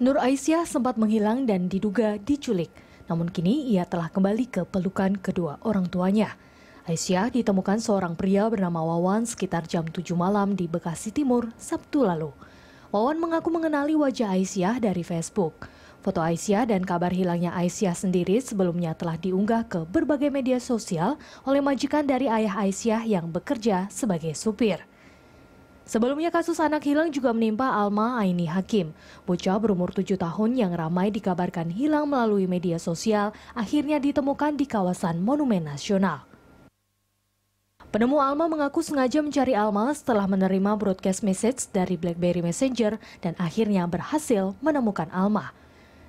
Nur Aisyah sempat menghilang dan diduga diculik. Namun kini ia telah kembali ke pelukan kedua orang tuanya. Aisyah ditemukan seorang pria bernama Wawan sekitar jam 7 malam di Bekasi Timur, Sabtu lalu. Wawan mengaku mengenali wajah Aisyah dari Facebook. Foto Aisyah dan kabar hilangnya Aisyah sendiri sebelumnya telah diunggah ke berbagai media sosial oleh majikan dari ayah Aisyah yang bekerja sebagai supir. Sebelumnya kasus anak hilang juga menimpa Alma Aini Hakim, bocah berumur 7 tahun yang ramai dikabarkan hilang melalui media sosial, akhirnya ditemukan di kawasan Monumen Nasional. Penemu Alma mengaku sengaja mencari Alma setelah menerima broadcast message dari BlackBerry Messenger dan akhirnya berhasil menemukan Alma.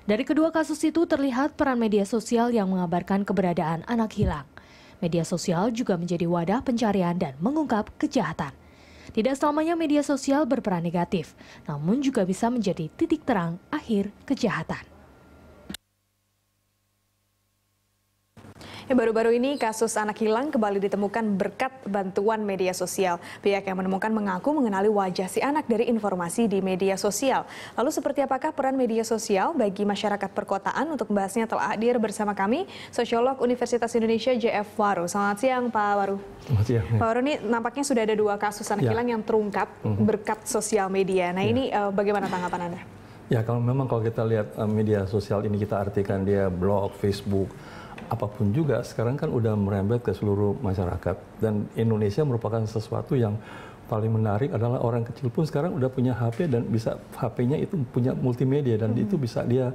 Dari kedua kasus itu terlihat peran media sosial yang mengabarkan keberadaan anak hilang. Media sosial juga menjadi wadah pencarian dan mengungkap kejahatan. Tidak selamanya media sosial berperan negatif, namun juga bisa menjadi titik terang akhir kejahatan. Baru-baru ini kasus anak hilang kembali ditemukan berkat bantuan media sosial. Pihak yang menemukan mengaku mengenali wajah si anak dari informasi di media sosial. Lalu seperti apakah peran media sosial bagi masyarakat perkotaan? Untuk membahasnya telah hadir bersama kami Sosiolog Universitas Indonesia JF Waru. Selamat siang Pak Waru. Selamat siang. Pak Waru, ini nampaknya sudah ada 2 kasus anak hilang yang terungkap berkat sosial media. Nah ini bagaimana tanggapan Anda? Ya kalau kita lihat media sosial ini kita artikan dia blog, Facebook, apapun juga sekarang kan udah merembet ke seluruh masyarakat, dan Indonesia merupakan sesuatu yang paling menarik adalah orang kecil pun sekarang udah punya HP dan bisa HP-nya itu punya multimedia dan itu bisa dia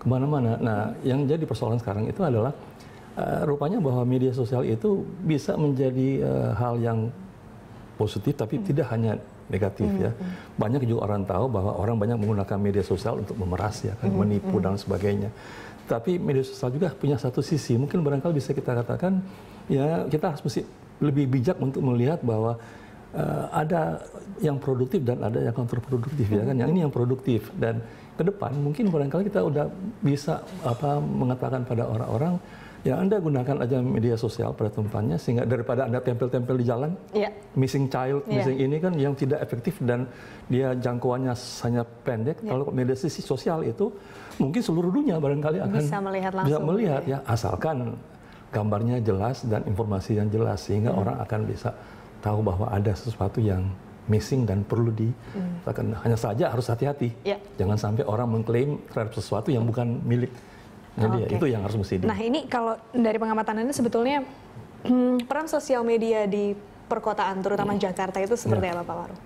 kemana-mana. Nah yang jadi persoalan sekarang itu adalah rupanya bahwa media sosial itu bisa menjadi hal yang positif tapi tidak hanya negatif ya. Banyak juga orang tahu bahwa orang banyak menggunakan media sosial untuk memeras ya kan, menipu dan sebagainya. Tapi media sosial juga punya satu sisi, mungkin barangkali bisa kita katakan, ya kita harus mesti lebih bijak untuk melihat bahwa ada yang produktif dan ada yang kontraproduktif ya kan. Yang ini yang produktif, dan ke depan mungkin barangkali kita udah bisa mengatakan pada orang-orang, ya Anda gunakan aja media sosial pada tempatnya, sehingga daripada Anda tempel-tempel di jalan, missing child, missing ini kan yang tidak efektif dan dia jangkauannya hanya pendek. Kalau media sosial itu mungkin seluruh dunia barangkali akan bisa melihat langsung. Ya, asalkan gambarnya jelas dan informasi yang jelas, sehingga orang akan bisa tahu bahwa ada sesuatu yang missing dan perlu hanya saja harus hati-hati. Jangan sampai orang mengklaim terhadap sesuatu yang bukan milik. Jadi itu yang harus mesti Nah ini kalau dari pengamatan Anda sebetulnya peran sosial media di perkotaan, terutama Jakarta itu seperti apa Pak Waru?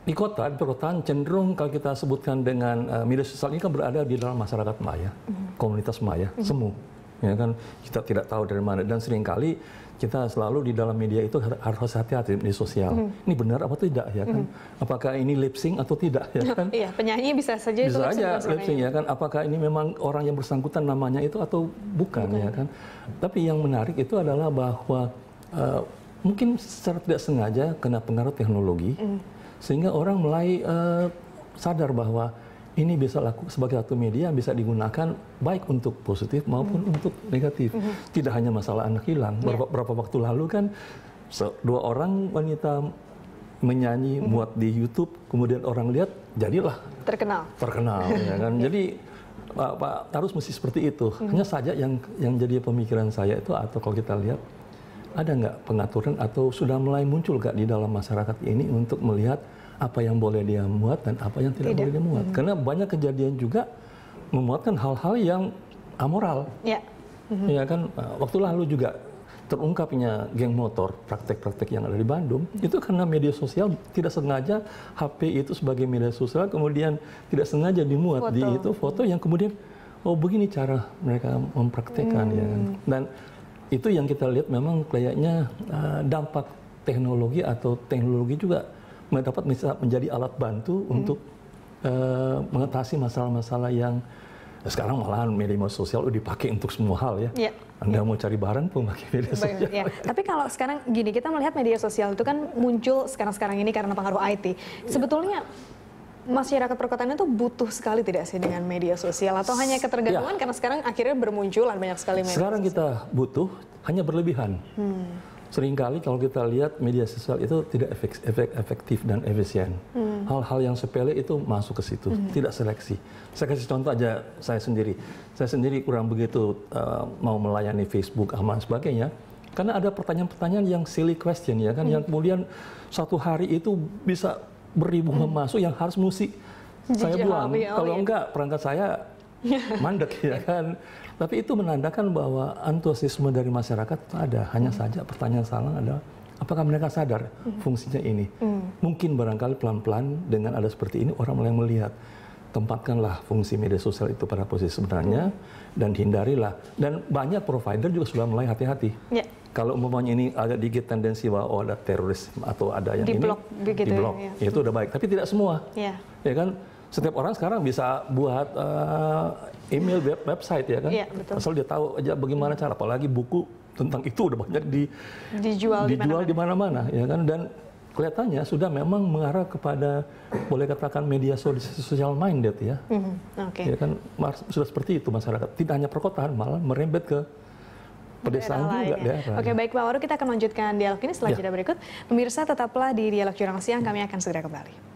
Di perkotaan cenderung kalau kita sebutkan dengan media sosial ini kan berada di dalam masyarakat maya, komunitas maya, semu. Ya kan, kita tidak tahu dari mana, dan seringkali kita selalu di dalam media itu harus hati-hati di sosial. Ini benar apa tidak ya kan? Apakah ini lip sync atau tidak ya kan? Iya, penyanyi bisa saja itu lip sync ya kan? Apakah ini memang orang yang bersangkutan namanya itu atau bukan ya kan? Tapi yang menarik itu adalah bahwa mungkin secara tidak sengaja kena pengaruh teknologi, sehingga orang mulai sadar bahwa ini bisa sebagai satu media bisa digunakan baik untuk positif maupun untuk negatif. Tidak hanya masalah anak hilang. Beberapa waktu lalu kan 2 orang wanita menyanyi muat di YouTube, kemudian orang lihat jadilah terkenal ya kan. Jadi Pak harus mesti seperti itu. Hanya saja yang jadi pemikiran saya itu, atau kalau kita lihat ada nggak pengaturan atau sudah mulai muncul nggak di dalam masyarakat ini untuk melihat apa yang boleh dia muat dan apa yang tidak boleh dia muat. Karena banyak kejadian juga memuatkan hal-hal yang amoral. Ya kan, waktu lalu juga terungkapnya geng motor, praktek-praktek yang ada di Bandung, itu karena media sosial tidak sengaja HP itu sebagai media sosial, kemudian tidak sengaja dimuat di itu foto yang kemudian, oh begini cara mereka mempraktekkan ya kan. Dan itu yang kita lihat memang kayaknya dampak teknologi atau teknologi juga dapat menjadi alat bantu untuk mengatasi masalah-masalah yang sekarang malahan media sosial udah dipakai untuk semua hal ya. Anda mau cari barang pun pakai media sosial. Tapi kalau sekarang gini, kita melihat media sosial itu kan muncul sekarang ini karena pengaruh IT. Sebetulnya masyarakat perkotaan itu butuh sekali tidak sih dengan media sosial, atau hanya ketergantungan karena sekarang akhirnya bermunculan banyak sekali media sekarang sosial? Kita butuh, hanya berlebihan. seringkali kalau kita lihat media sosial itu tidak efektif dan efisien. Hal-hal yang sepele itu masuk ke situ, tidak seleksi. Saya kasih contoh aja saya sendiri. Saya sendiri kurang begitu mau melayani Facebook, dan sebagainya. Karena ada pertanyaan-pertanyaan yang silly question ya kan, yang kemudian satu hari itu bisa beribu masuk yang harus mesti saya buang. Kalau enggak perangkat saya mandek ya kan. Tapi itu menandakan bahwa antusiasme dari masyarakat ada. Hanya saja pertanyaan salah adalah apakah mereka sadar fungsinya ini. Mungkin barangkali pelan-pelan dengan ada seperti ini orang mulai melihat. Tempatkanlah fungsi media sosial itu pada posisi sebenarnya dan hindarilah. Dan banyak provider juga sudah mulai hati-hati. Yeah. Kalau umpamanya ini agak dikit tendensi bahwa ada teroris atau ada yang di-blok, ya itu udah baik. Tapi tidak semua. Yeah. Ya kan? Setiap orang sekarang bisa buat email website ya kan, asal dia tahu aja bagaimana cara. Apalagi buku tentang itu udah banyak dijual di mana-mana ya kan, dan kelihatannya sudah memang mengarah kepada boleh katakan media sosial minded ya. Ya kan, sudah seperti itu masyarakat. Tidak hanya perkotaan, malah merembet ke pedesaan juga daerah. Oke, baik Pak Waru, kita akan lanjutkan dialog ini setelah jeda berikut. Pemirsa tetaplah di Dialog Jurnal Siang, kami akan segera kembali.